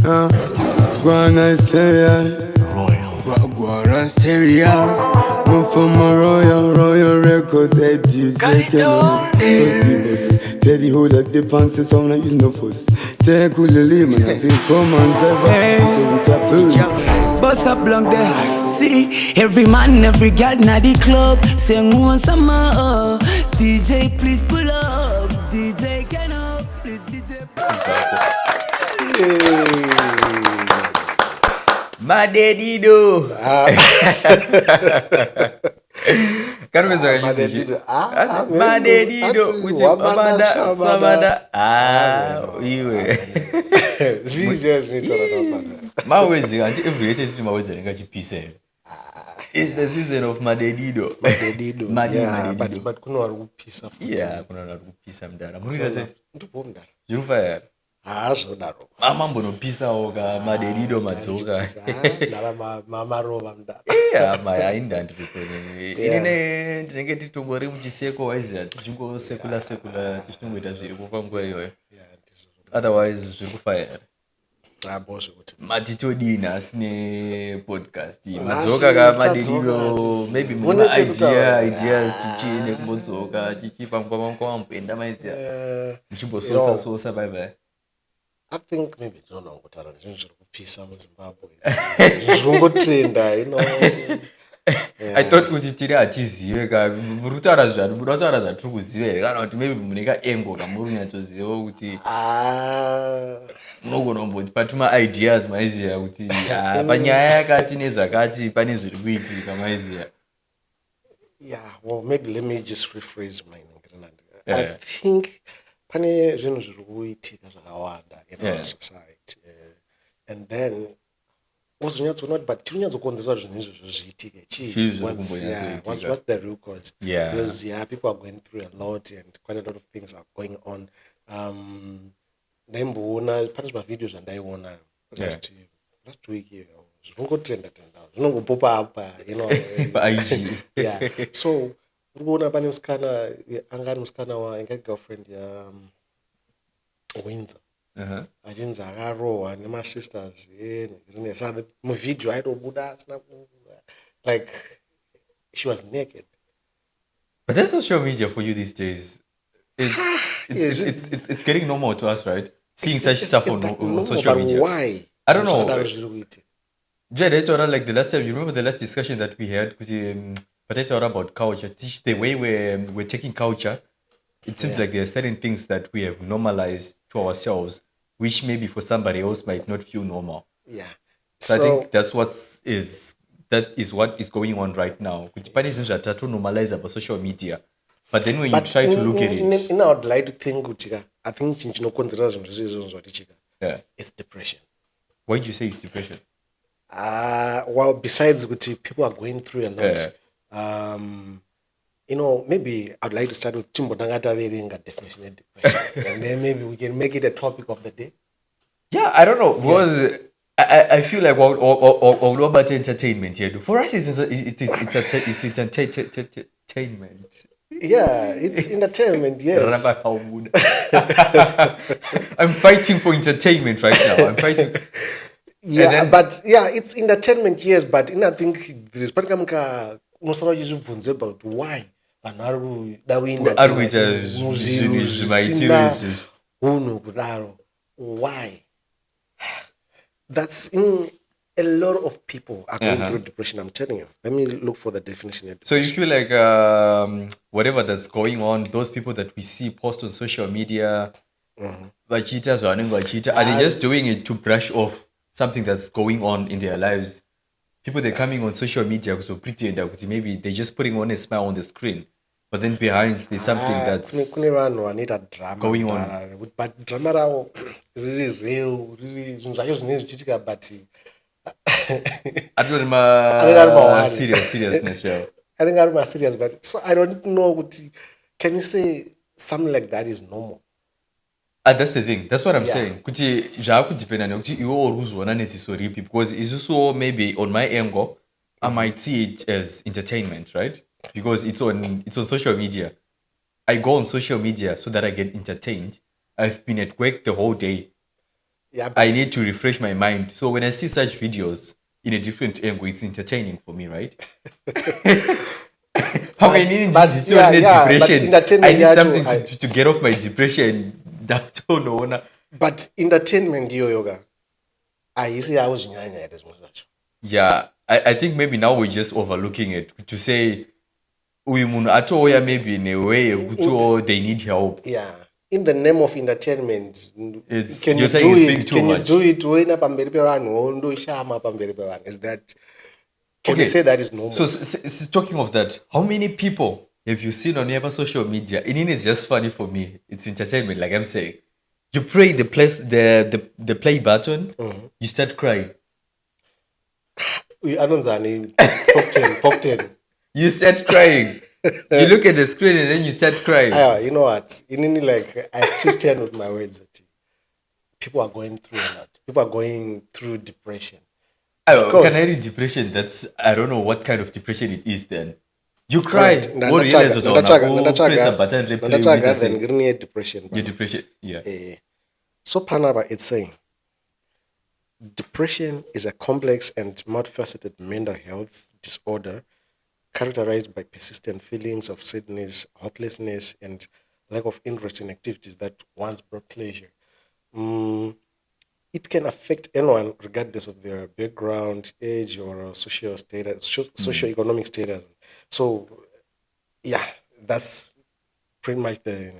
Guana Stereo. Guana Stereo. I'm from a Royal Records. Hatizive The Podcast. Teddy hold up the pants, so I'm not using no fuss. Take cool the lemon, I feel come on, drive. Bust up along there. See, every man, every girl na the club. Sing one summer. DJ, please pull up. DJ, Cannoe, please DJ. Madedido. Karumeza Madedido. Madedido. Samada. Iwe. Mawezi anti every day mawezi ngachipise. It's the season of Madedido. Madedido. But kuno warupisa. Yeah, kuna warupisa mdara. Murida se. Ntupo mdara. Jurufa. So daro. Mambo no pisa oga Madedido matsoka. Dara mama roba mdara. Yeah, maya inda ndipone. Inene ndinenge titongori muchiseko waiza tichingo sekula tichingweta zviri kwangwa iyoyo. Otherwise zvirikufaya. Boss kuti. Matitodini asine podcast. Madzoka ka Madedido maybe muna ideas chichine kumbodzoka chichipa kwa mpenda maizi. Muchimbososa bye bye. I think maybe don't know what I zviri kupisa mu Zimbabwe. Zvongotrenda, you know. I thought kuti tiri Hatizive ka murutaura zvatiri kuziva kana kuti maybe muneka engo kamuri nyatsoziva kuti munogona kumbotipatuma ideas maiziya kuti panyaya yakati nezvakati pane zviri kuitika maiziya. Yeah, well maybe let me just rephrase my I think pane zvinhu zviri kuitika zvakawanda in our society and then uzonyatsoona but tinyatsokonzesa zvinhu izvo zviitike chii what's the real cause because people are going through a lot and quite a lot of things are going on. Ndaimboona pane zvimavideo zvandaiona last week zvinongotrenda zvinongopopa apa you know yeah so urikuona pane musikana angari musikana anga girlfriend ya Windsor achinzi akarohwa nemasisters muvideo aitobuda asina like she was naked. But that's social media for you these days. It's getting normal to us, right? Seeing such stuff on social media. Why? I don't know. Like the last time, you remember the last discussion that we had about culture, the way we're taking culture. It seems like there are certain things that we have normalized to ourselves, which maybe for somebody else might not feel normal. Yeah. So I think that is what is going on right now. Normalize about social media. But then when you try to look at it, I would like to think I think it's depression. Why did you say it's depression? Well, besides people are going through a lot. You know, maybe I'd like to start with Chimbodangata reading a definition of depression, and then maybe we can make it a topic of the day. Yeah, I don't know because I feel like all about entertainment here. For us, it's entertainment. Yeah, it's entertainment. Yes. I'm fighting for entertainment right now. I'm fighting. Yeah, but it's entertainment. Yes, but I think there is about why. Why? That's a lot of people are going through depression. I'm telling you. Let me look for the definition. So you feel like whatever that's going on, those people that we see post on social media, are they just doing it to brush off something that's going on in their lives? People they're coming on social media so pretend that maybe they're just putting on a smile on the screen, but then behind there's something that's going on. But drama really real, really but I don't know seriousness. I think I'm serious, but so I don't know. Can you say something like that is normal? That's the thing. That's what I'm saying. Because it's also maybe on my angle, I might see it as entertainment, right? Because it's on social media. I go on social media so that I get entertained. I've been at work the whole day. Yeah, I need to refresh my mind. So when I see such videos in a different angle, it's entertaining for me, right? How many but depression? I entertainment need something yacho to get off my depression. but entertainment yoga aisi auzvinyanya here zvimwe zvacho. Yeah, I think maybe now we're just overlooking it to say uyu munhu atouya maybe in a way yekuti they need help. Yeah, in the name of entertainment, You're saying it's being too much. Can you do it woina pamberi pevanhu ndoshama pamberi pevanhu? Is that can you say that is normal? So talking of that, how many people have you seen on your social media? And it's just funny for me. It's entertainment, like I'm saying. You pray the play button, you start crying. Anonzani pop 10. You start crying. You look at the screen and then you start crying. You know what? Like I still stand with my words. People are going through a lot. People are going through depression. Can I read depression? I don't know what kind of depression it is then. You cry. Press a button, then depression. Depression, yeah. So Panaba, it's saying, depression is a complex and multifaceted mental health disorder characterized by persistent feelings of sadness, hopelessness, and lack of interest in activities that once brought pleasure. It can affect anyone regardless of their background, age, or social status, socioeconomic status. So, yeah, that's pretty much the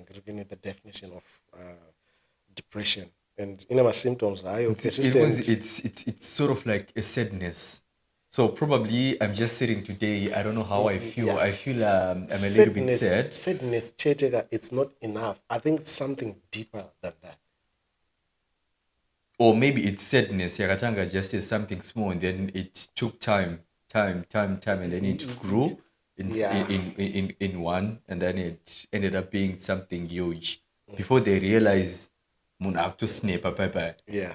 definition of depression. And in our symptoms, it's sort of like a sadness. So probably I'm just sitting today. I don't know how I feel. Yeah. I feel I'm a little bit sad. Sadness, it's not enough. I think it's something deeper than that. Or maybe it's sadness. Yakatanga just is something small, and then it took time, and then it grew in one, and then it ended up being something huge. Before they realize, "Mun have to snap a Yeah,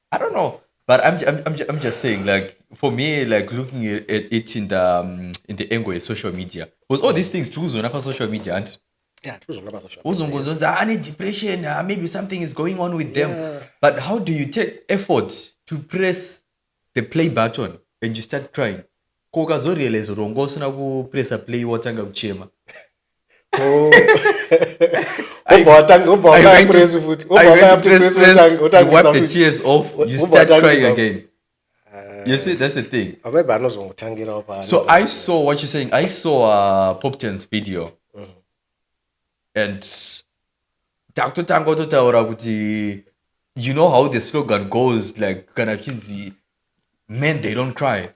I don't know, but I'm just saying, like for me, like looking at it in the angle of social media, was all these things true on social media, and yeah, true on social media. I need depression. Maybe something is going on with them. But how do you take effort to press the play button and you start crying? Koka zo realize rongo sina ku press a play watanga kuchema. Oh, you wipe the tears off, you start crying again. You see, that's the thing. So I saw what you're saying. I saw Pop 10's video. And Dr. Tango to Taura, you know how the slogan goes, like Kanakizi, men, they don't cry.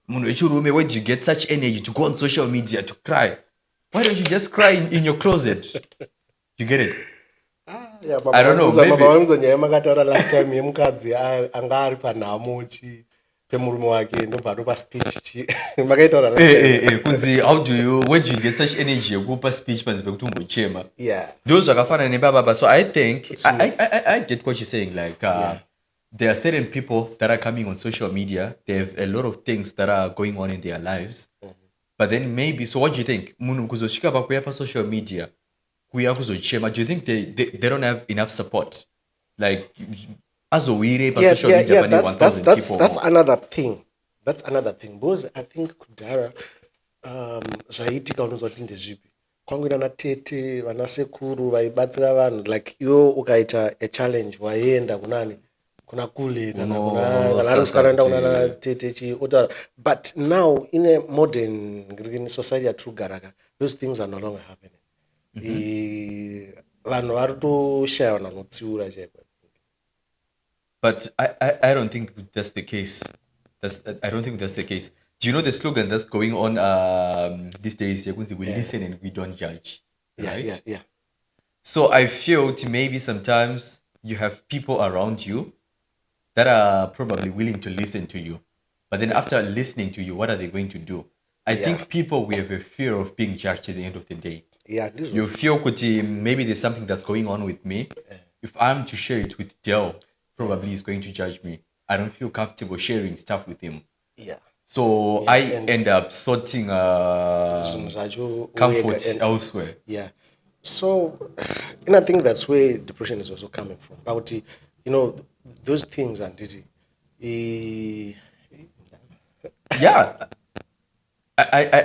Where do you get such energy to go on social media to cry? Why don't you just cry in your closet? You get it? I don't know. Last time pemurume wake ndobva topa speech makaitaura how do you where do you get such energy yekupa speech panze pekuti umbochema? Yeah, those zvakafanana nebaba. So I think I get what you're saying, like there are certain people that are coming on social media, they have a lot of things that are going on in their lives, but then maybe, so what do you think munhu kuzosvika pakuya pa social media kuya kuzochema, do you think they don't have enough support, like social media, that's another thing. Because I think kudhara zvaitika unozoti ndezvipi kwangu natete vanasekuru vaibatsira vanhu, like iwo ukaita a challenge waienda kuna kule kana kuna tete otaura. But now in a modern society yatirigaraka, those things are no longer happening. Vanhu vari toshaya vanhu vanotsiura chaiko. But I don't think that's the case. I don't think that's the case. Do you know the slogan that's going on these days? We listen and we don't judge. Right? Yeah. So I feel maybe sometimes you have people around you that are probably willing to listen to you. But then after listening to you, what are they going to do? I think people, we have a fear of being judged at the end of the day. Yeah, you feel maybe there's something that's going on with me. If I'm to share it with Dell, probably he's going to judge me. I don't feel comfortable sharing stuff with him. Yeah. So I end up sorting comfort elsewhere. Yeah. So, and I think that's where depression is also coming from. But you know, those things and Yeah,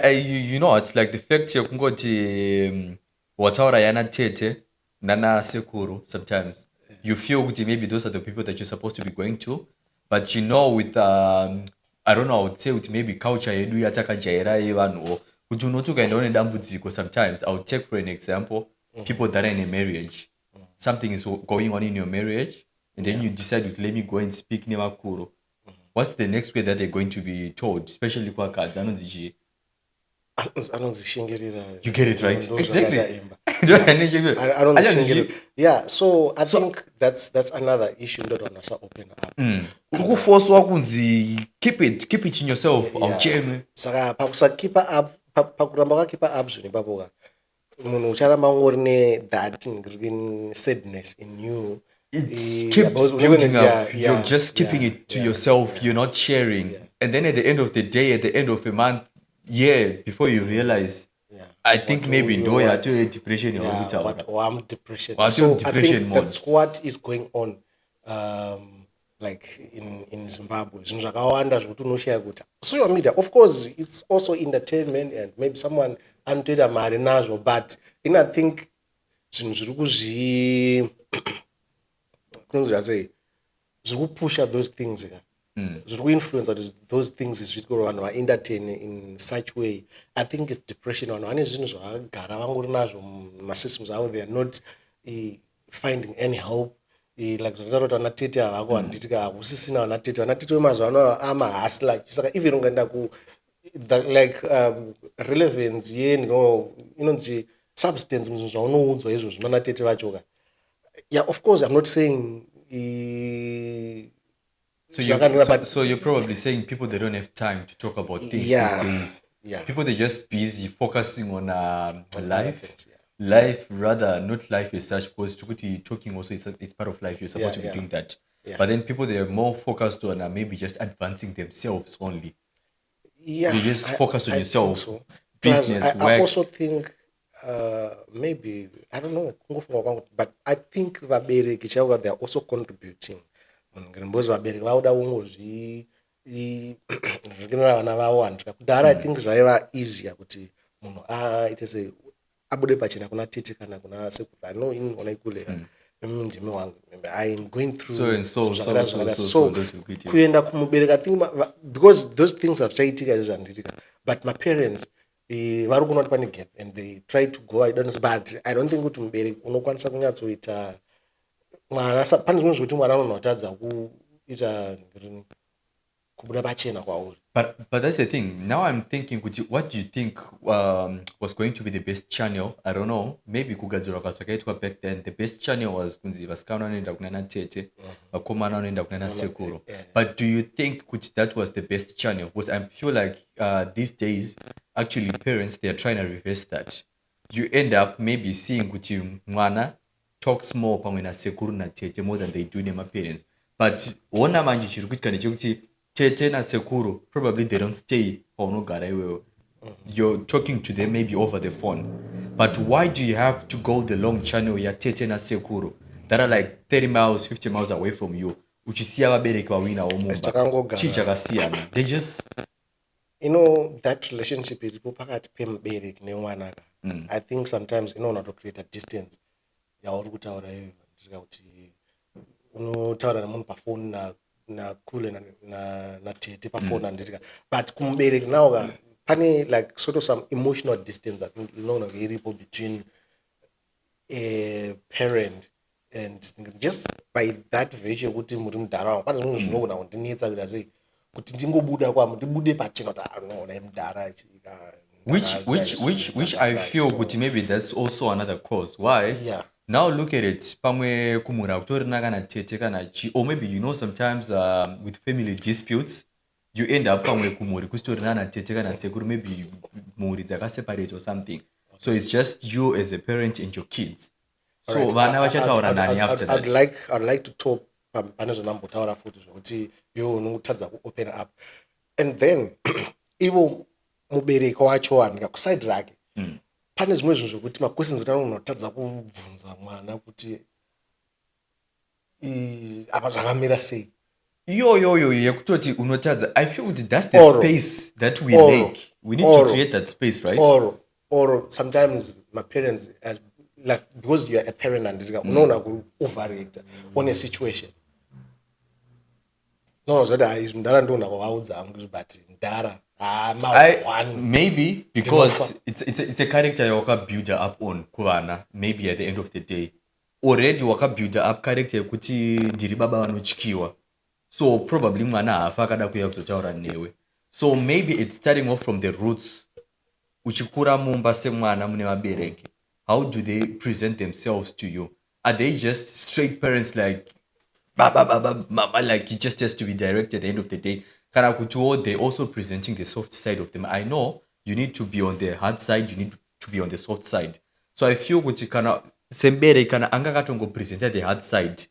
you know, it's like the fact yekungoti wataura yana tete nana sekuru. Sometimes you feel kuti maybe those are the people that you're supposed to be going to, but you know, with I don't know, I would say with maybe culture yedu yatakajaira vanhu kuti unoti ukaenda une dambudziko. Sometimes I would take for an example people that are in a marriage, something is going on in your marriage, and then you decide to let me go and speak nemakuru. What's the next way that they're going to be told, especially kwa kadzi anonzi you get it right? Exactly. Yeah, so I think that's another issue that one has open up. Kukuforcewa kunzi keep it in yourself. Saka pakusakipa up pakuramba kakipa up zvini papoka munhu ucharamba ngorine that sadness in you. It keeps building up. You're just keeping it to yourself. You're not sharing. And then at the end of the day, at the end of a month, before you realize, I think maybe no, you're to depression. I'm depression. So I think that's what is going on, like in Zimbabwe. Social media, of course, it's also entertainment, and maybe someone antoida marinazo, but I think push out those things, influence those things is entertain in such way. I think it's depression. My systems out there not finding any help. Like like relevance, substance. Yeah, of course, I'm not saying. So you're probably saying people, they don't have time to talk about things these days. Yeah. People, they're just busy focusing on life. Life, rather, not life as such, because talking also it's part of life. You're supposed to be doing that. Yeah. But then people, they're more focused on maybe just advancing themselves only. Yeah. You just focus on yourself. So. Business, work. I also think maybe, I don't know, but I think they are also contributing. I think it's easier it is a abude pachina kuna titi kana kuna sekula. I know in onaikule I am going through so kuenda kumubereka. I think because those things have chaitika, but my parents vari kunoti pane gap and they try to go. I don't know, but I don't think kuti mubereki unokwanisa kunyatsoita mwana pane zvinhu zvekuti mwana unotadza kuita kubuda pachena kwauri. But that's the thing. Now I'm thinking, what do you think was going to be the best channel? I don't know. Maybe kugadzirwa kwazvakaitwa back then. The best channel was kunzi vasikana vanoenda kunana tete, vakomana vanoenda kunana sekuru. But do you think that was the best channel? Because I feel like these days, actually, parents, they are trying to reverse that. You end up maybe seeing kuti mwana talks more pamwe na sekuru na tete more than they do nema parents. But ona manje chiri kuitika ndechekuti tete na sekuru, probably they don't stay paunogara iwewe. You're talking to them maybe over the phone. But why do you have to go the long channel ya tete na sekuru that are like 30 miles, 50 miles away from you? Uchisiya vabereki vawina vomumba. Chichakasiyana. They just... that relationship is pakati pemubereki nemwana. I think sometimes not to create a distance. Yauri kutaura kuti unotaura nemunhu pafoni na kule na tete pafoni andika, but kumubereki now pane like sort of some emotional distance that iripo between a parent and just by that virtue kuti muri mudhara pane zvinhu zvinogona kundinetsa kuda sei kuti ndingobuda kwamo ndibude pachena kuti no mudhara which I feel kuti maybe that's also another cause why. Yeah. Now look at it, pamwe kumura kutorina kana tete kana chi, or maybe sometimes with family disputes you end up pamwe kumuri kusitorina na tete kana sekuru, maybe muri dzaka separate or something. So it's just you as a parent and your kids. So vana vachataura nani after that. I'd like to talk pane zvonambotaura futi zvokuti iwo unotadza ku open up, and then ivo mubereki wacho andika kuside rake. Pane zvimwe zvinhu zvokuti maquestions kuti unotadza kubvunza mwana kuti apa zvakamira sei yo yekutoti unotadza. I feel that that's the Or- space that we or- lack. We need or- to create that space, right? or sometimes my parents as like because you are a parent and unoona ku overreact on a situation no zoti izvi ndara ndoona kwavaudza hangu but ndara Maybe because it's a character wakabuilda up on kuvana. Maybe at the end of the day already wakabuilda up character yekuti ndiri baba vanotyiwa, so probably mwana haafa akada kuuya kuzotaura newe. So maybe it's starting off from the roots. Uchikura mumba semwana mune vabereki, how do they present themselves to you? Are they just straight parents like baba mama, like it just has to be direct at the end of the day? Kana kuti they also presenting the soft side of them. I know you need to be on the hard side, you need to be on the soft side. So I feel kuti kana sembere kana anga katongo present the hard side,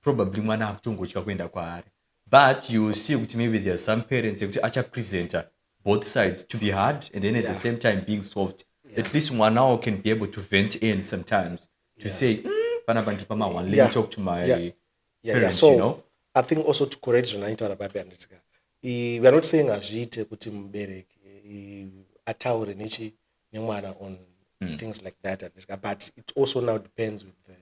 probably mwana akutongotya kuenda kwaari. But you see kuti maybe there are some parents kuti acha presenter both sides to be hard and then at the same time being soft. At least one now can be able to vent in sometimes to say, let me talk to my parents, so you know. I think also to correct zvanaitaura baba anditika we are not saying azviite kuti mubereki ataure nemwana on things like that anditika, but it also now depends with the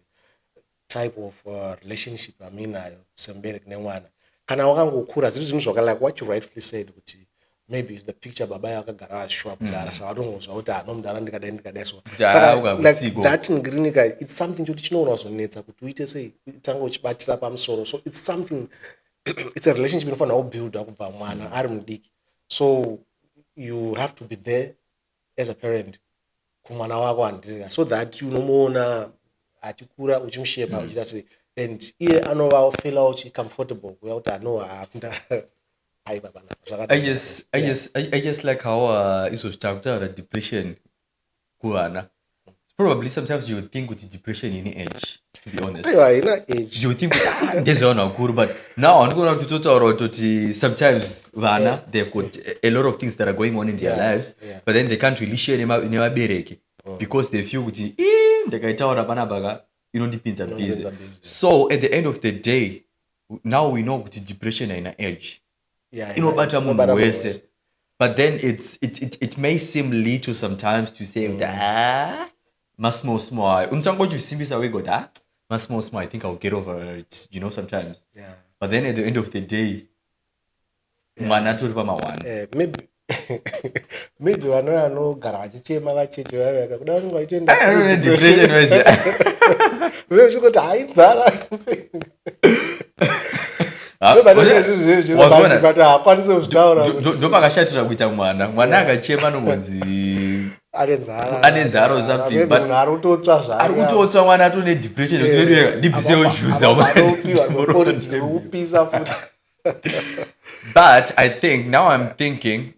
type of relationship aminayo semubereki nemwana. Kana wakangokura zviri zvinhu like what you rightfully said kuti maybe the picture baba akagara ashwa kudara saka atongozva kuti nomudara ndikadai so like that ngirinika it's something choti chinoona kuzonetsa kuti uite sei tanga uchibatira pamusoro. So it's something it's a relationship inofanira kubuilda kubva mwana ari mudiki, so you have to be there as a parent kumwana wako anditika so that unomuona achikura uchimushepa uchiita sei and iye anova feel comfortable kuya kuti anova akunda I just like how izozvitaura depression kuvana. Probably sometimes you would think with depression in age, to be honest. age. You would think with guru, but now I'm going to talk sometimes vana they've got a lot of things that are going on in their lives, but then they can't really share them because they feel with so at the end of the day, now we know with depression in age. But then it may seem little sometimes to say small. I think I'll get over it, you know, sometimes. Yeah. But then at the end of the day, maybe vanoya anogara vachichema vacheche vaveka kuda vanenge vachiendavechikuti haidzara but haakwanisi kuzvitaura ndopakashatira kuita mwana akachema anongonzi ane nzara or something, but ari kutotsva mwana atone depression ndibvisewo juiceupisa futi. But I think now I'm thinking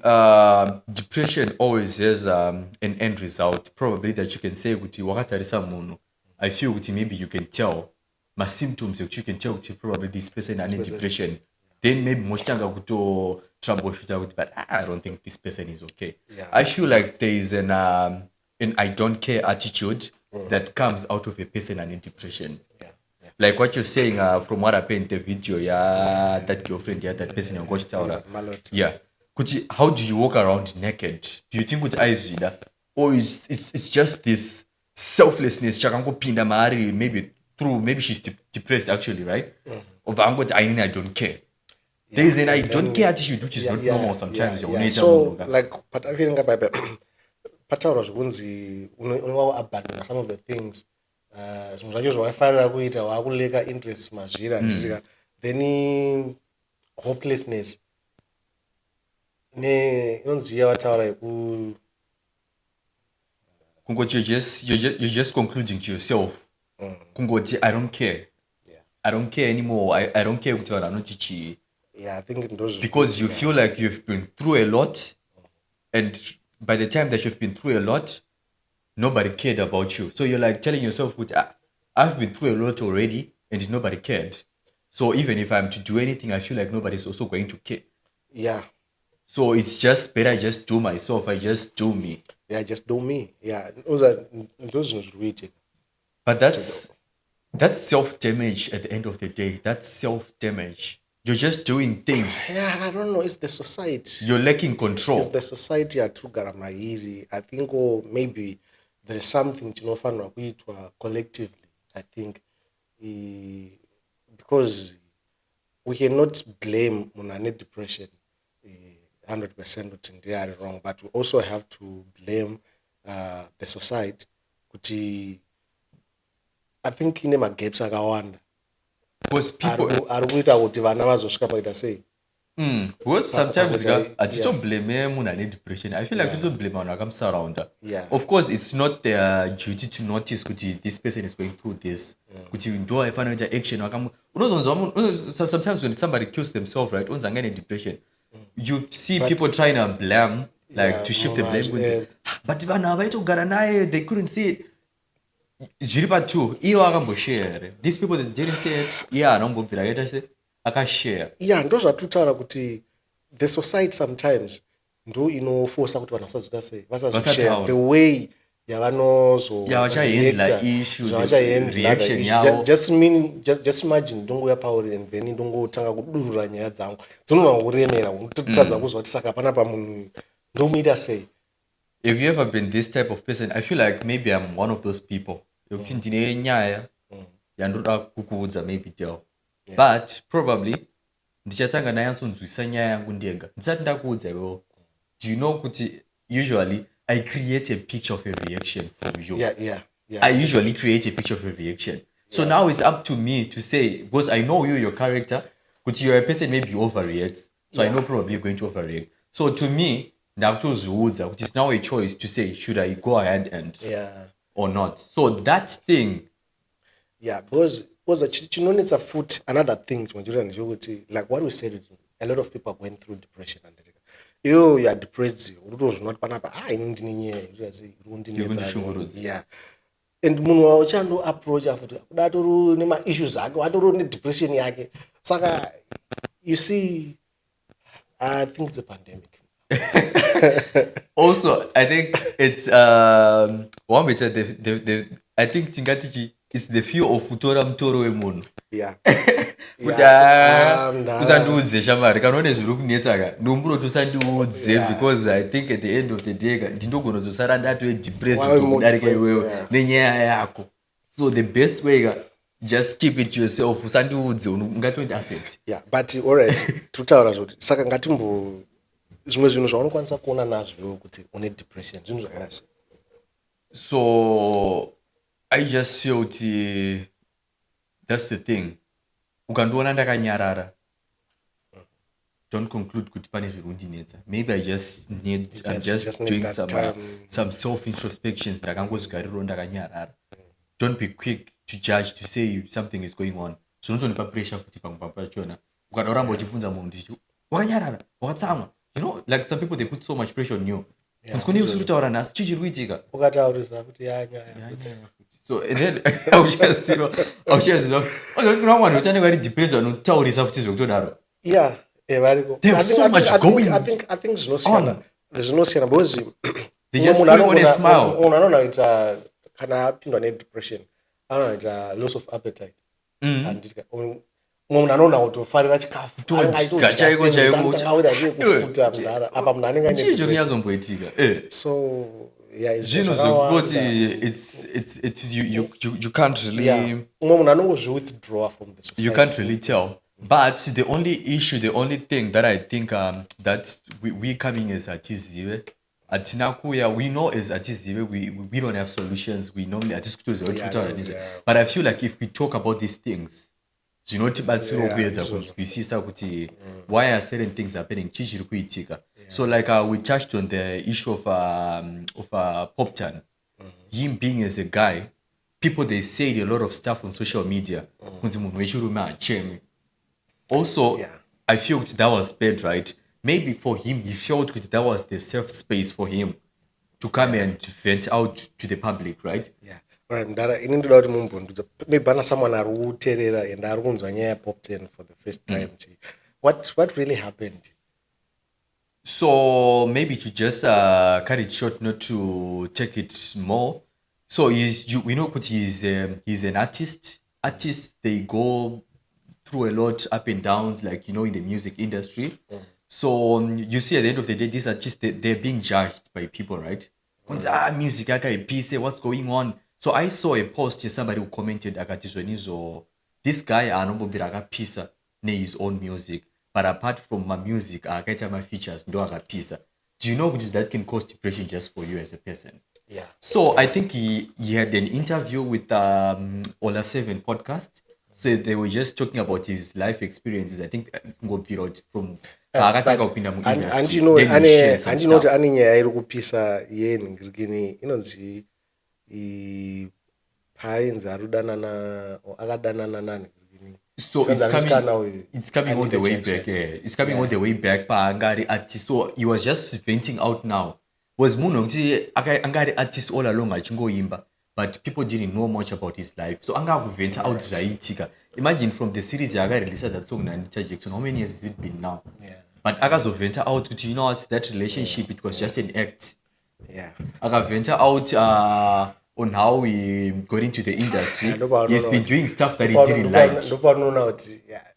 depression always has an end result, probably that you can say kuti wakatarisa munhu. I feel kuti maybe you can tell my symptoms, you can tell kuti probably this person ane depression. Then maybe mochitanga kuto troubleshoot kuti, but I don't think this person is okay. I feel like there is an I don't care attitude that comes out of a person ane depression. Like what you're saying, from what happened in the video, that girlfriend, that person you're going to tell her. Yeah. How do you walk around naked? Do you think with eyes reader? Or it's just this selflessness, maybe she's depressed actually, right? Or I don't care. There is an I don't care attitude which is not normal sometimes. So, like, but I feel like pataura zvokunzi unoabandona some of the things zvinhu zvacho zvawaifanira kuita waakuleka interest mazviri anditika then hopelessness inonzi yavataura yeku kungoti you're just concluding to yourself kungoti I don't care. I don't care anymore. I don't care kuti vanhu vanoti chii. I think because you feel like you've been through a lot, and by the time that you've been through a lot, nobody cared about you. So you're like telling yourself, I've been through a lot already and nobody cared. So even if I'm to do anything, I feel like nobody's also going to care. Yeah. So it's just better I just do myself. I just do me. Yeah, just do me. Yeah. Those are really. But That's self-damage at the end of the day. That's self-damage. You're just doing things. Yeah, I don't know. It's the society. You're lacking control. It's the society atugara mairi. I think, or maybe there is something chinofanwa kuitwa collectively. I think because we cannot blame munane depression 100% kuti they are wrong, but we also have to blame the society. Kuti I think ine magaps akawanda. Because people ari kuita kuti vana vazosvika pakuita sei. Because sometimes I just don't blame munhu ane depression. I feel like you don't blame vanhu vakamusaraunda. Of course, it's not their duty to notice kuti this person is going through this. Kuti ndo aifanira kuita action sometimes when somebody kills themselves, right? Unzi anga depression. You see people trying to blame, like to shift the blame. But vanhu avaitogara naye, they couldn't see it. Zviri patu, iwo akamboshare. These people that didn't see it, anombobvira akaita se akashare. Ndo zvatotaura kuti the society sometimes ndo inoforsa kuti vanhu vasazoita sei vasazoshare the way yavanozovachahandla issue, reaction yavo. Just imagine ndongouya pauri and then ndongotanga kudurura nyaya dzangu dzinogona kuremera unototadza kuzwa kuti saka panapa munhu ndomuita sei. Have you ever been this type of person? I feel like maybe I'm one of those people. Yokuti ndine nyaya yandoda kukuudza maybe tell. But probably ndichatanga nayatsonzwisa nyaya yangu ndega ndisati ndakuudza iwewo. Do you know kuti usually I create a picture of a reaction from you. I usually create a picture of a reaction. So now it's up to me to say, because I know your character, kuti you're a person maybe you overreact. So I know probably you're going to overreact. So to me, it's now a choice to say, should I go ahead and or not? So that thing. Because chinonetsa foot another thing like what we said, a lot of people are going through depression and you are depressed, not panapa and munhu wauchando approach afuti kudatori nema issues ake watori ne depression yake saka you see I think it's a pandemic. Also, I think it's one bit I think tingatichi is the fear of kutora mutoro wemunhu. Usandiudze shamari kana une zviri kunetsaka nomburoti usandiudze because I think at the end of the day ndinogona kuzosara ndatove depressed kudarika iwewe nenyaya yako. So the best way just keep it yourself, usandiudze ungatondi affect. But alright, tutaura zvoti saka ngatimbo zvimwe zvinhu zvaunokwanisa kuona nazvo kuti une depression zvinhu zvakadai sei. So I just feel that's the thing. Ukandiona ndakanyarara, don't conclude kuti pane zviri kundinetsa. Maybe I'm just doing some self introspections ndakangozvigariro ndakanyarara. Don't be quick to judge, to say something is going on. Zvinotonipa pressure futi pamwe pachona. Ukaramba uchibvunza munhu ndichi wakanyarara, wakatsamwa. You know, like some people they put so much pressure on you. Unskoni usirutaura nhasi chichiri kuitika. Ukataurisa kuti so and then I was just kuna vanhu vachane vari depressed vanotaurisa futi zvekutodaro. There's so much going. I think zvinosiyana because they just put on a smile. Munhu anoita kana apindwa nedepression anoita loss of appetite. Munhu anoona kutofarira chikafu kufuta mudhara apa munhu anenge ane chicho kunyazomboitika. So zvinhu zvekuti it's you can't really umwe munhu anongozvi-withdraw from the society. You can't really tell. But the only thing that I think that we coming as Hatizive, Atinakuya, we know as Hatizive, we don't have solutions. We normally but I feel like if we talk about these things, you know, we see why are certain things happening. So like we touched on the issue of Poptan, him being as a guy, people they said a lot of stuff on social media. Also, I feel that was bad, right? Maybe for him, he felt that was the safe space for him to come and vent out to the public, right? Ini ndoda kuti mumbondudza maybe pana someone ari kuteerera and ari kunzwa nyaya Poptan for the first time. What really happened? So maybe to just cut it short, not to take it more. So we know that he's an artist. artists, they go through a lot up and downs, like, in the music industry. So you see, at the end of the day, these artists, they're being judged by people, right? Music piece, what's going on? So I saw a post here, somebody who commented, this guy anombobvira akapisa his own music, but apart from my music, akaita my features ndo akapisa. Do you know that can cause depression just for you as a person? Yeah. So I think he had an interview with Ola7 podcast. So they were just talking about his life experiences. I think from andinoti ane nyaya iri kupisa yenhingirikini inonzi painzi akadanana nanhingirikini. So it's coming all the way back. Yeah. It's coming all the way back. Angari artist. So he was just venting out now. Was munhu kuti angari artist all along achingoimba, but people didn't know much about his life. So anga kuventa out zvaiitika. Imagine from the series yakarelease that song naNita Jackson, how many years has it been now? Yeah. But akazoventa out kuti, you know what, that relationship, it was just an act. Yeah. Akaventa out on how he got into the industry. He's been doing stuff that he didn't like.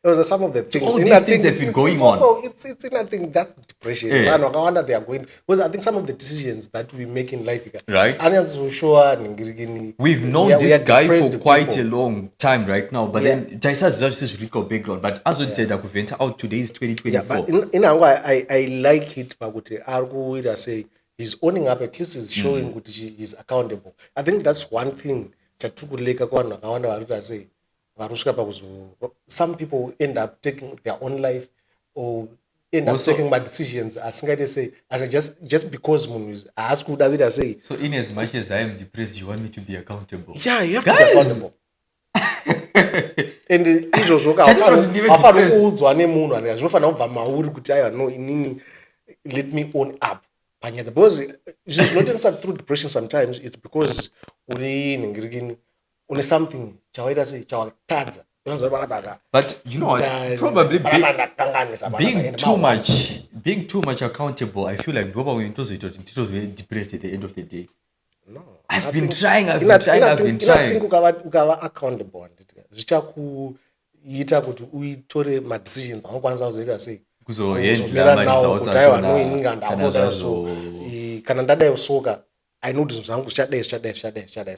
Those are some of the things. All these things have been going on. Also, it's nothing that's depression. Yeah. I wonder they are going, because I think some of the decisions that we make in life, right? We've known this guy for quite a long time right now, but then Jaisa's just Rico background. But as I said, Akuventa out today is 2024. Yeah, but in Angwa, I like it. But I say, he's owning up, at least he's showing that he's accountable. I think that's one thing. Some people end up taking their own life or end up taking my decisions. As I say, just because I ask who David say. So in as much as I am depressed, you want me to be accountable? Yeah, you have to be accountable. And it's also let me own up. Because it's not even through depression sometimes, it's because only something but you know, probably being too much accountable, I feel like Boba was very depressed at the end of the day. No, I've been trying. I think accountable. My decisions. I know this is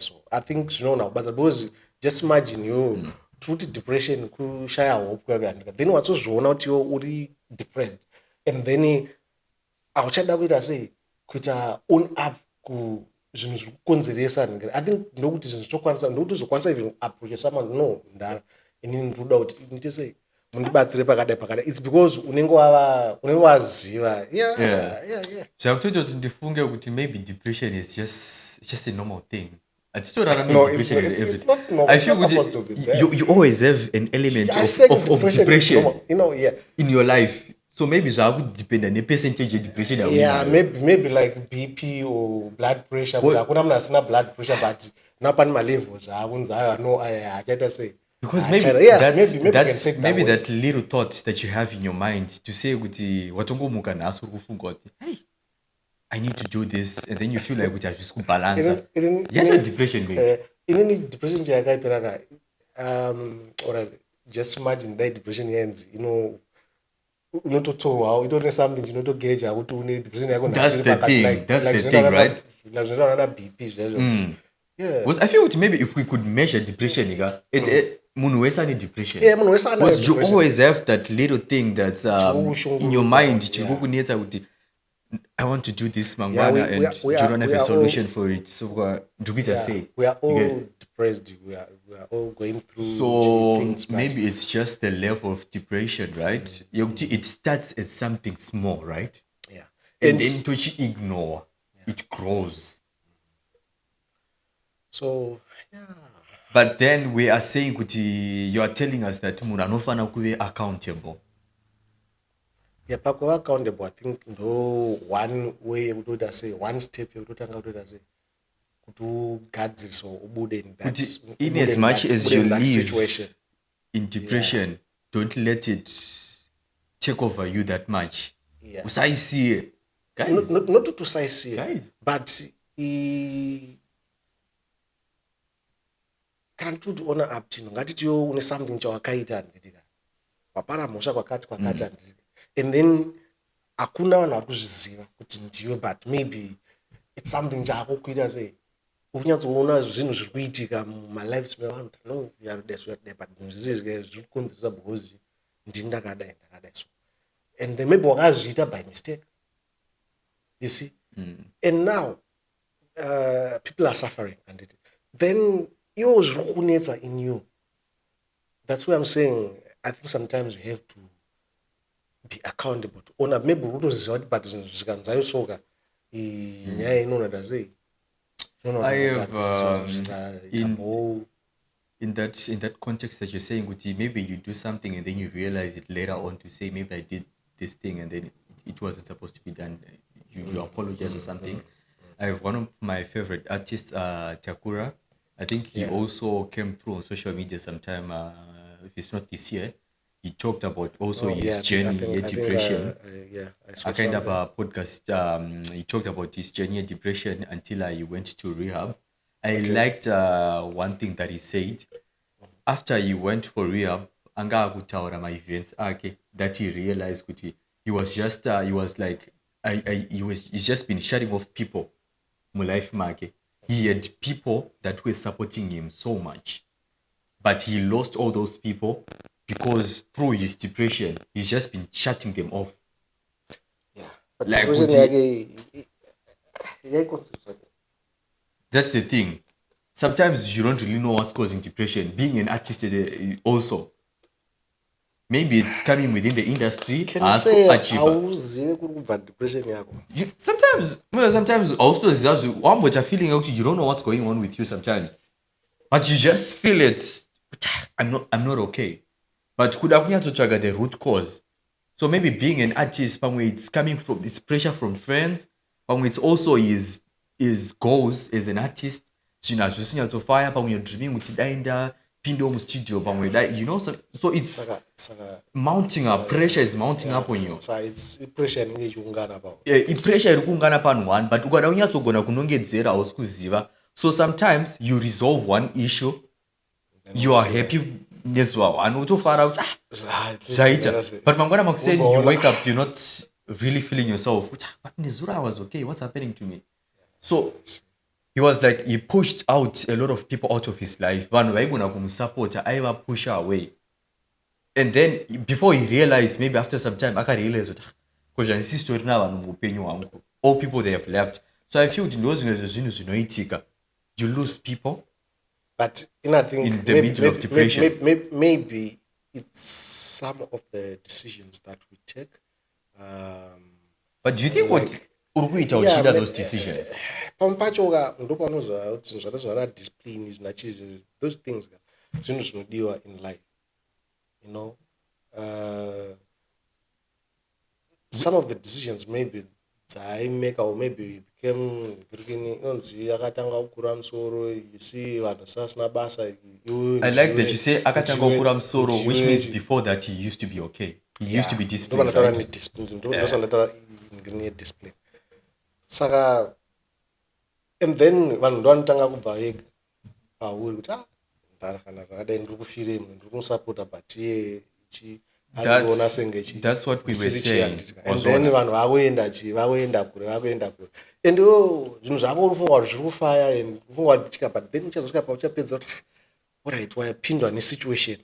so I think now, but because just imagine you through depression, then what's so out you already depressed, and then I'll chat with us say, quit own up ku I think no so even approach someone no that in out you say it's because maybe depression is just a normal thing. It's not not normal. I feel you always have an element of depression in your life. So maybe so I would depend on the percentage of depression. Maybe like BP or blood pressure. But I couldn't have blood pressure, but not on my levels. I won't I can't say. Because maybe that little thought that you have in your mind to say hey, I need to do this, and then you feel like I just balance. Depression, maybe. In any depression, or just imagine that depression ends. Not to how you don't know something. You know to gauge how to need depression. That's the thing. That's the thing, right? Yeah. Was I feel maybe if we could measure depression, depression. Yeah, because you always have that little thing that's in your mind. I want to do this, Mangwana, and you don't have a solution for it. So, we are all depressed. We are all going through. So things, maybe it's just the level of depression, right? It starts as something small, right? Yeah, and then to ignore, it grows. So but then we are saying you are telling us that munanofana kuve accountable. Yeah, Paco accountable. I think no one way would say one step you would say to guard this or that. In as much as you live situation in depression, don't let it take over you that much. Yeah. Guys. Not to say, but kana tutiona aptino ngatitiwo une something chawakaita handitika wapara mhosva kwakati handitika and then hakuna vanhu vari kuzviziva kuti ndiwe but maybe it's something chako kuita sei unyatsoona zvinhu zviri kuitika mumalives mevanhu no we are this but zvizizve zviri kukonzeresa because ndini ndakadai so and then maybe wakazviita by mistake, you see. And now people are suffering and then you zviri kunetsa in you. That's why I'm saying I think sometimes you have to be accountable to ona maybe utoziva kuti but zvinhu zvikanzayo soka nyaya inonada sei. I have in that context that you're saying, maybe you do something and then you realize it later on to say maybe I did this thing and then it wasn't supposed to be done. You apologize or something. I have one of my favorite artists, Takura. I think he also came through on social media sometime. If it's not this year, he talked about also his journey in depression. I kind of a podcast. He talked about his journey in depression until I went to rehab. I liked one thing that he said. After he went for rehab, anga akutaura my events that he realized he was just he's just been shutting off people in life market. He had people that were supporting him so much, but he lost all those people because through his depression, he's just been shutting them off. Yeah, but like that's the thing. Sometimes you don't really know what's causing depression. Being an artist also. Maybe it's coming within the industry. Can you say depression? Sometimes also one but you're feeling you don't know what's going on with you sometimes. But you just feel it. I'm not okay. But could have to trigger the root cause. So maybe being an artist, it's coming from this pressure from friends, it's also his goals as an artist. To fire, you're dreaming with it. Studio, so it's mounting up. Pressure is mounting up on you. So it's pressure about. Pressure irikungana pan one, but ukada unyatsogona kunongedzera usikuziva. So sometimes you resolve one issue, you are happy nezwa one utofara zvaita. But mangwana makuseni you wake up, you're not really feeling yourself. But nezura I was okay. What's happening to me? So he was like, he pushed out a lot of people out of his life. Vanhu vaigona kumusapota aiva push away. And then before he realized, maybe after some time, akarealize that all people they have left. So I feel you lose people. But I think in the middle of depression. Maybe it's some of the decisions that we take. But do you think those decisions? Those things in life, you know, some of the decisions maybe I make or maybe became you see I like that you say akatanga ukura msoro, which means before that he used to be okay. He used to be disciplined. Discipline. Saka, and then vanhu ndovanotanga kubva vega pauri kuti ndakadai ndiri kufiremo ndiri kumusapota but that's what we were saying. And then vanhu vakuenda kure and zvinhu zvako uri kufunga kuti zviri kufaya and kufunga kuti chika but then uchazosvika pauchapedza kuti alright wapindwa nesituation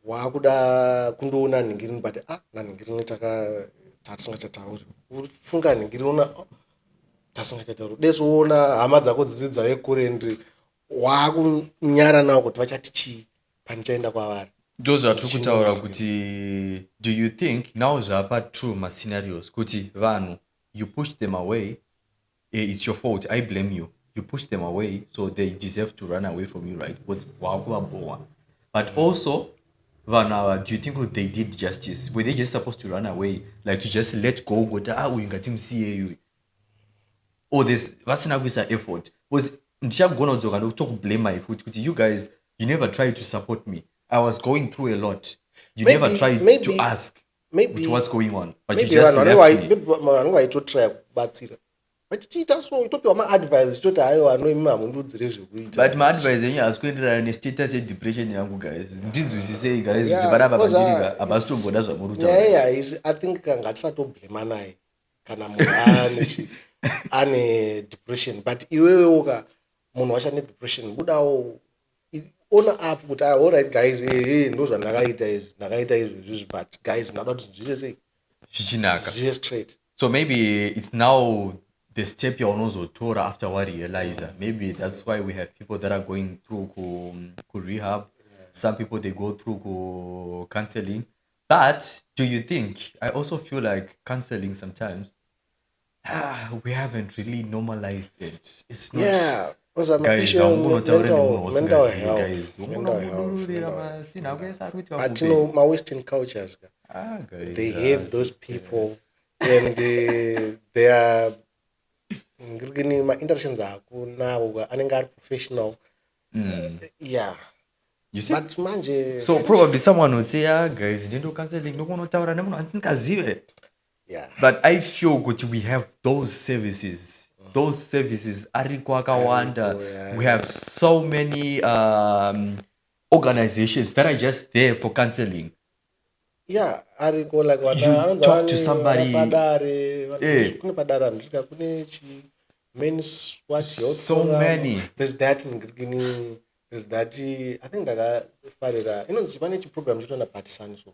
wakuda kundoona nhingirini but nanhingirini tatisingachatauri ufunga nhingirini una tasingachatauri desoona hama dzako dzidzidza vekure ndi wakunyara nawo kuti vachati chii panichaenda kwavari. Those are kutaura kuti do you think now zvapa true mascenarios kuti vanhu you push them away, it's your fault, I blame you, you push them away so they deserve to run away from you, right? Because but also vanhu, do you think they did justice? Were they just supposed to run away, like to just let go uyingatimsiye you, or this vasina kuisa effort? Was ndichagona kudzoka ndokutokublame my foot kuti you guys, you never tried to support me. I was going through a lot. You never tried to ask what's going on, but you just left me. Maybe try kubatsira. but tiita so itopiwa ma-advice choti hayo anoima mundudzire zvekuita but maadvice enyu haasi kuenderana nestatus yedepression yangu guys ndinzwisisei guys kuti Yeah, panapa because, pandiriga habasitomboda zvamuri nyaya kutaura haisi I think ngatisatobhlema naye kana munhu ane depression but iwewewoka munhu wacho ane depression budawo ona apo kuti alright guys ndo zvandakaita izvi ndakaita izvi but guys ndada kuti zviite sei zvichinaka zvive straight. so maybe it's now the step yaunozotora after warealizer maybe that's why we have people that are going through ku rehab. Some people they go through counseling, but do you think I also feel like counseling sometimes we haven't really normalized it. It's not. Yeah, because guys, mental health. But you know, my Western cultures, guys, they have those people, and they are. My interactions are now. I think are professional. Yeah. You see? But manje. So probably someone would say, guys, didn't do counseling. No one tower. No one. Yeah. But I feel good we have those services. Those services we have so many organizations that are just there for counseling. Yeah, ariko like you talk to somebody. So many. There's that in there's that I think that program partisan so.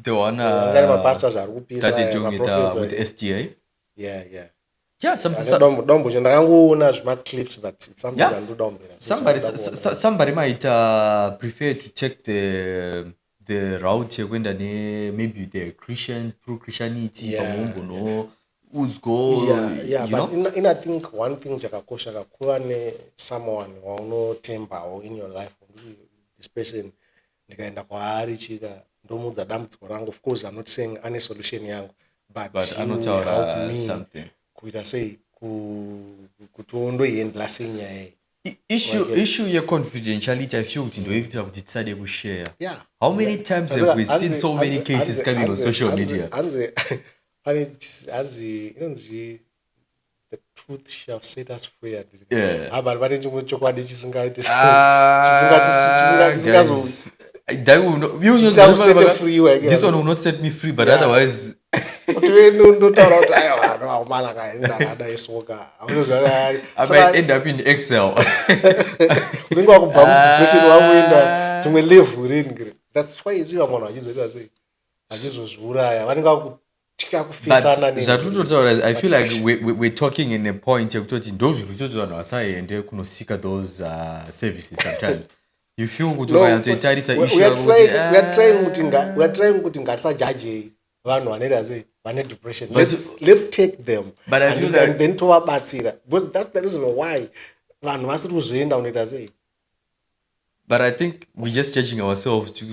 The one my pastors are that they doing it with STA. Yeah. Yeah, clips, but it's something yeah. Somebody might prefer to take the route when maybe they're Christian through Christianity. Yeah. But I think one thing chakakosha kakwane someone temba or in your life this person ndikaenda kwaari chika ndomudza dambudziko rangu. Of course I'm not saying any solution yangu but anotaura me something kuita sei kuti ondoiendla senyaya issue ye-confidentiality I feel kuti ndoikuita kuti tisade kushare. Yeah. How many times have we seen so many cases coming on social media? Inonzi the truth shall set us free. Yeah. But pane chimwe chokwadi chisingaiti this one will not set me free, but otherwise I might end up in Excel. That's why is I feel like we're talking in a point those services sometimes. You feel good we are trying kuti ngatisajaje vanhu vane depression. Let's take them but I feel like, and then tovabatsira because that's the reason why vanhu vasiri kuzoenda unoita sei. But I think we're just judging ourselves to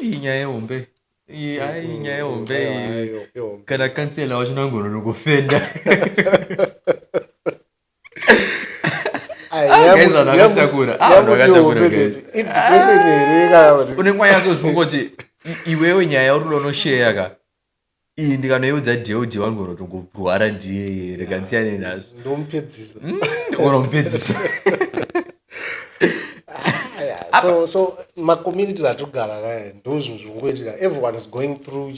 inyaya yehombe inyaya yehombe kana kansela wacho nangona nokufenda unenkwaya yazozvungoti iwewe nyaya yauri unoshare ka iyi ndikanoyeudza deudi wangu unotongorwara ndiye rekanziyane nazvo ndompedzisa unompedzisa. So my communities atogara kaya ndozvo zvingoitika. Everyone is going through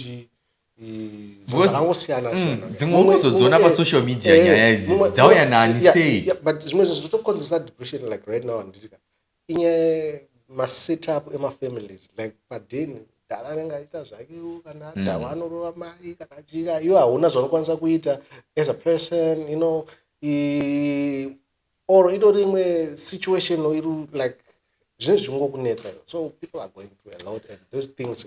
zvakangosiyana siyana. Dzimwe unozodziona pasocial media nyaya idzi dzauya nani sei. But zvimwe zvinotokonzeresa depression like right now anditika inye masetup emafamilies like padeni dara anenge aita zvakewo kana adhava anorova mai kana achika iwo hauna zvaunokwanisa kuita as a person, you know, or itori imwe situation iri like zvinhu zvingokunetsa. So people are going through a lot and those things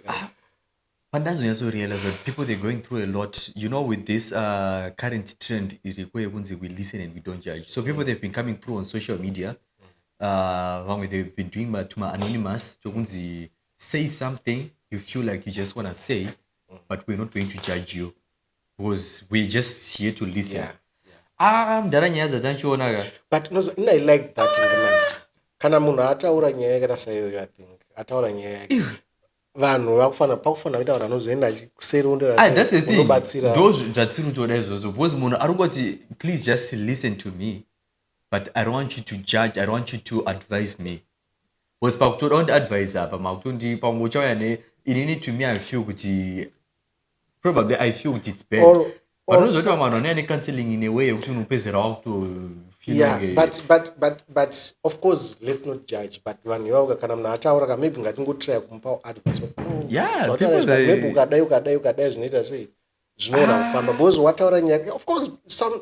pandazonyatsorealize that people they're going through a lot, you know, with this current trend iriko yekunzi we listen and we don't judge. So people they've been coming through on social media they've been doing tuma anonymous tokunzi say something you feel like you just want to say but we're not going to judge you because we're just here to listen. Ndara nyaya dzatachiona ka but I like that kana munhu ataura nyaya kana sayo I think ataura nyaya yake vanhu pakufana kuita vanhu vanozoenda kuseri that's the thing. unobatsira Those zvatiri kutoda izvozvo because munhu ari kungoti please just listen to me but I don't want you to judge, I don't want you to advise me. Because pakutoda kundiadvise apa makutondi pangochauya inini to me I feel kuti probably I feel kuti it's bad. But unozoti vamwe vanhu vanouya necounseling in a way yekuti unopedzera but of course let's not judge but vanhu ivavo kana munhu ataura maybe ngatingotry kumupa advice maybe ukadai zvinoita sei zvinoona kufamba because wataura nyaya of course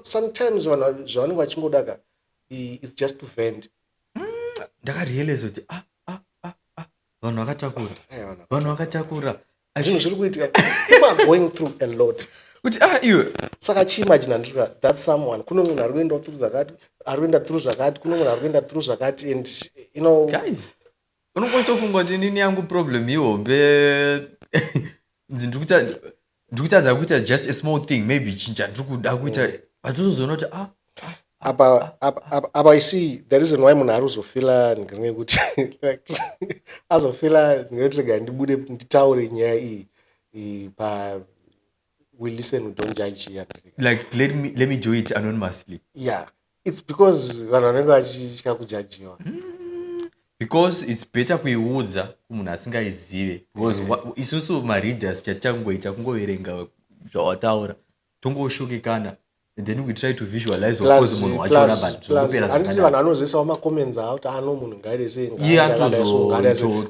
sometimes vanhu zvavanenge vachingoda it's just to vent. Ndakarealize kuti vanhu vakatakura zvinhu zviri kuitika people are going through a lot kuti iwe saka chiimagine ndika that someone kuno munhu ari kuenda through zvakati kuno munhu ari kuenda through zvakati and you know guys unongotofunga kuti nini yangu problem ihombe ndikutadza kuita just a small thing maybe chinja ndiri kuda kuita but uzoona kuti apa I see the reason why munhu ari kuzofila ngirine kuti like azofila ngirega ndibude nditaure nyaya iyi we listen, we don't judge here. Like let me do it anonymously. Yeah, it's because vanhu vanenge vachitya kujajiwa. Because it's better kuiudza kumunhu asingaizive because isusu mareaders chatichangoita kungoverenga zvawataura tongoshokekana and then we try to visualize of course munhu wachiona but zvopera zvakadai. Vanhu vanozoisawo macomments avo kuti munhu ngaire sei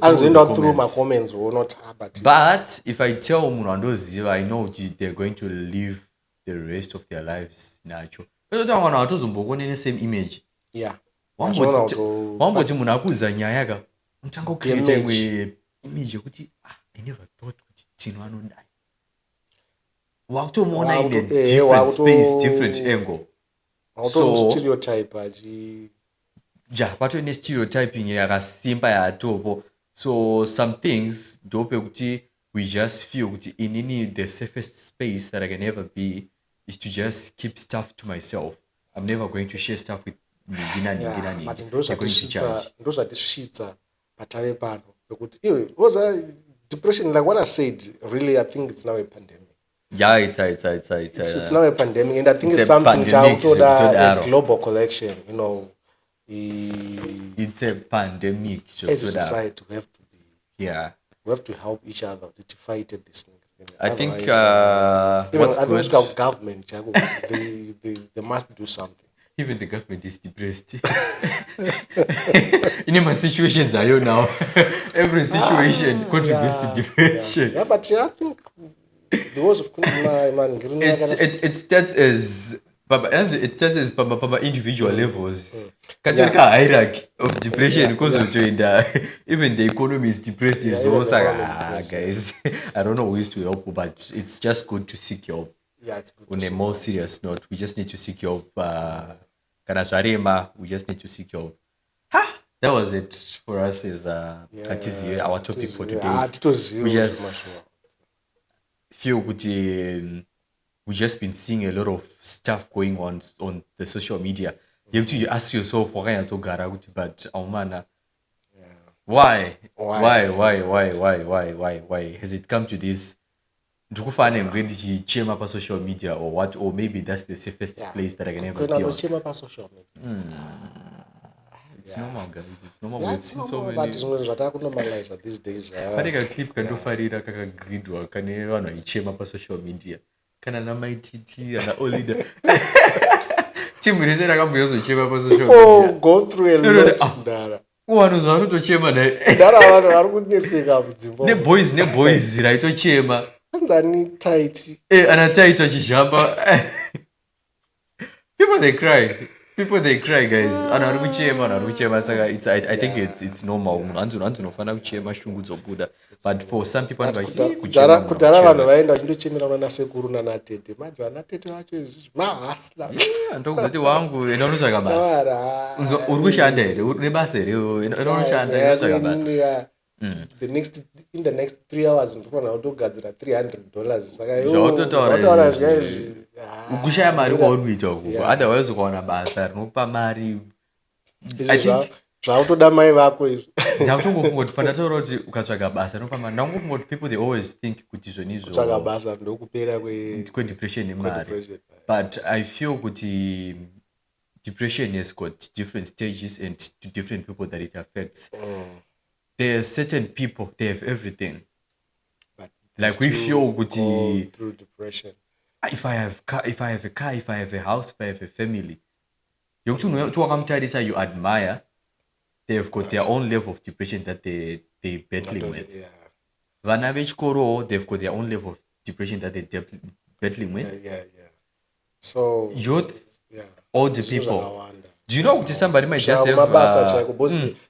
anozoenda through macomments not but if I tell munhu andoziva I know they're going to live the rest of their lives nacho. Kuti vanhu vatozombokuona nesame image. Yeah. Wamboti munhu akuudza nyaya ka mutangocreate imwe image yekuti I never thought kuti Tino anodai. Wakutomuona in a different space, different angle. So stereotype patoi nestereotyping yakasimba yatopo. So some things ndope kuti we just feel kuti inini the safest space that I can ever be is to just keep stuff to myself. I'm never going to share stuff with ningina. But ndozvatisvitsa patave pano because was a depression like what I said. Really, I think it's now a pandemic. Yeah, it's now a pandemic, and I think it's something a global collection. You know, it's a pandemic. As a society, we have to be. Yeah, we have to help each other to fight this thing. I think government, they must do something. Even the government is depressed. In my situations, I know now. Every situation contributes to depression. Yeah, but I think because of it starts as Papa individual levels. Can you a hierarchy of depression because even the economy is depressed as well. Guys, I don't know ways to help, but it's just good to seek help. Yeah, it's good. On a more serious note, we just need to seek help. We just need to seek help. That was it for us as Hatizive, our topic for today. We just feel we just been seeing a lot of stuff going on the social media. You have to ask yourself, but why has it come to this? Ndikufana ngwendi chema pa social media or what, or maybe that's the safest place that I can ever be on. Chema pa social media. It's normal, guys. It's normal. We've seen so many. But zvatakunomaliza these days. Paneka clip kandofarira kakagridwa kane vanhu vaichema pa social media. Kana na maititi ana olida. Timu rese rakamboyozochema pa social media. Oh, go through a lot ndara. Vanhu zvanotochema dai. Ndara vanhu vari kunetseka mudzimba. Ne boys raitochema. Anzani tight. Ana tight achijamba. People they cry guys. Ana arikuchema saka I think it's normal. Antu nofana kuchema shungu dzobuda. But for some people kudhara vanhu vaenda vachindochemera na sekuru na tete. Manje vana tete vacho mahasla. Ndokuzati wangu inonotsvaka basa. Uri kushanda here? Uri basa here? Inonoshanda inotsvaka basa. In the next 3 hours ndofana kutogadzira $300 saka zvautaura kushaya mari kwauri kuita uku otherwise ukaona basa rinokupa mari I think zvautoda mai vako izvi. Ndakutongofunga kuti pandataura kuti ukatsvaga basa nofamba ndangofunga kuti people they always think kuti izvonizvo kutsvaga basa ndokupera kwedepression nemari. But I feel kuti depression has got different stages and to different people that it affects. There are certain people, they have everything. But like we feel kuti through depression. If I have a car, if I have a house, if I have a family. You admire, they've got their own level of depression that they battling with. Vana vechikoro, they've got their own level of depression that they're battling with. Yeah. So youth, older people. Do you know what somebody might just have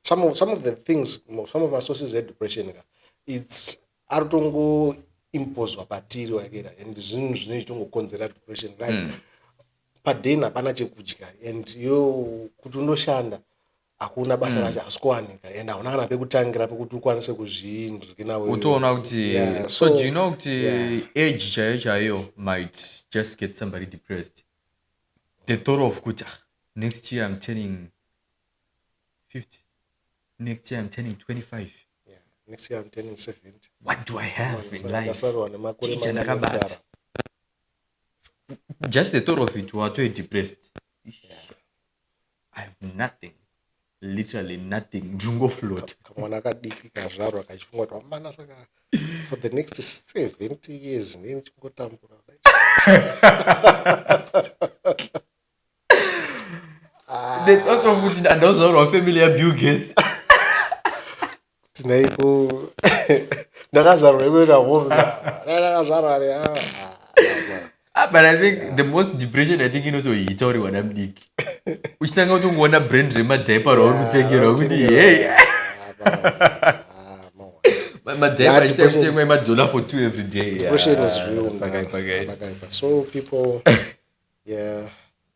some of the things, some of our sources of depression, it's artongo imposed patiri again, and zvinhu konzera depression. Like padena pana chekudya and yo kuti undoshanda hakuna basa racho asikuwanika and hauna kana pekutangira pekuti ukwanise kuzvirya nawe utoona kuti so do you know kuti age chaiyo might just get somebody depressed. The thought of kuti next year I'm turning 50, next year I'm turning 25, next year I'm turning 70. What do I have in life? Just the thought of it, you are too depressed. I have nothing, literally nothing. Jungo float. For the next 70 years, the thought of it, and those are familiar buildings. But I think the most depression I think to itori when I'm big. Which time to wanna brand rema diaper or to take it out with hey. My diaper is taking my $1 for 2 every day. Depression is real. So people,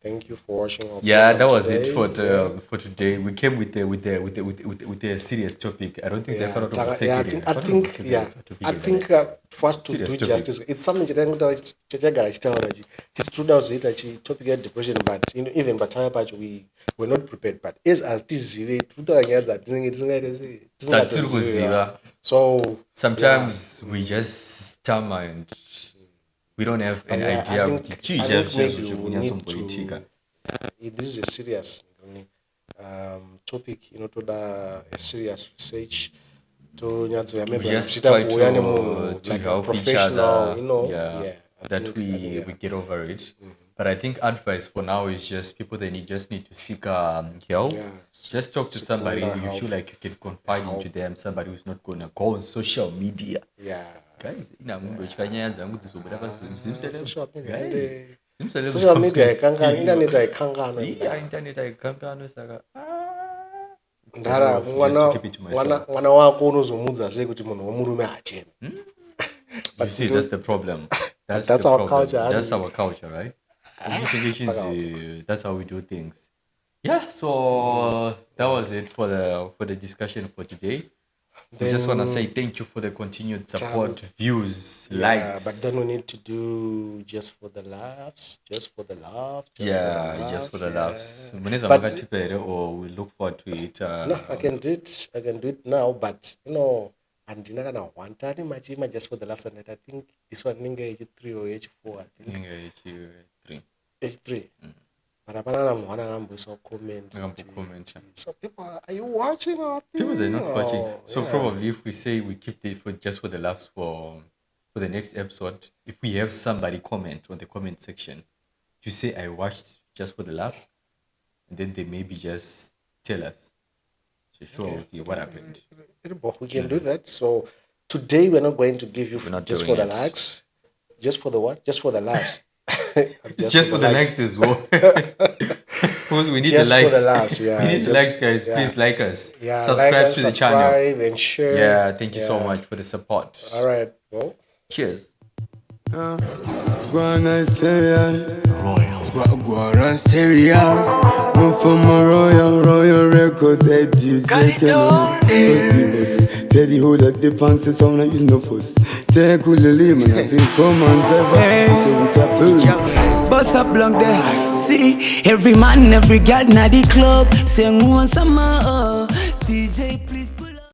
thank you for watching. That was it for today. We came with a serious topic. I don't think I found out I think for us to do justice, it's something that topic of depression, but even by time patch we were not prepared. But as Hatizive, so sometimes we just stammer and we don't have an idea of the this is a serious topic, to the serious research. To just try to help professional, each other, that we get over it. But I think advice for now is just people just need to seek help. Just talk to somebody you feel like you can confide into them, somebody who's not gonna go on social media. Guys, social media internet saka ndara mwana wako unozomudza sei kuti munhu womurume hachena. But you see, that's the problem. That's our culture. That's our culture, right? That's how we do things. So that was it for the discussion for today. We just want to say thank you for the continued support, views, likes. But then we need to do just for the laughs. Just for the laughs. Or we look forward to it. No, I can do it now, but and one time machima just for the laughs, and I think this one ninga H3 or H4. I think H3. But comment. So people, are you watching our thing? People, they're not watching. So probably if we say we keep it for just for the laughs for the next episode, if we have somebody comment on the comment section to say I watched just for the laughs, and then they maybe just tell us what happened. We can do that. So today we're not going to give you just for the likes. Just for the what? Just for the laughs. It's just for the likes as well. Because we need just the likes. For the laughs, we need the likes, guys. Please like us. Subscribe like to the channel. And share. Thank you so much for the support. All right. Well, cheers. Guara stereo. I'm from a royal records. Cannoe. Teddy hold up the pants, so I'm not using no fuss. Take cool man, I feel come and drive. bust up long there. See, every man, every girl na the club. Say, want some DJ.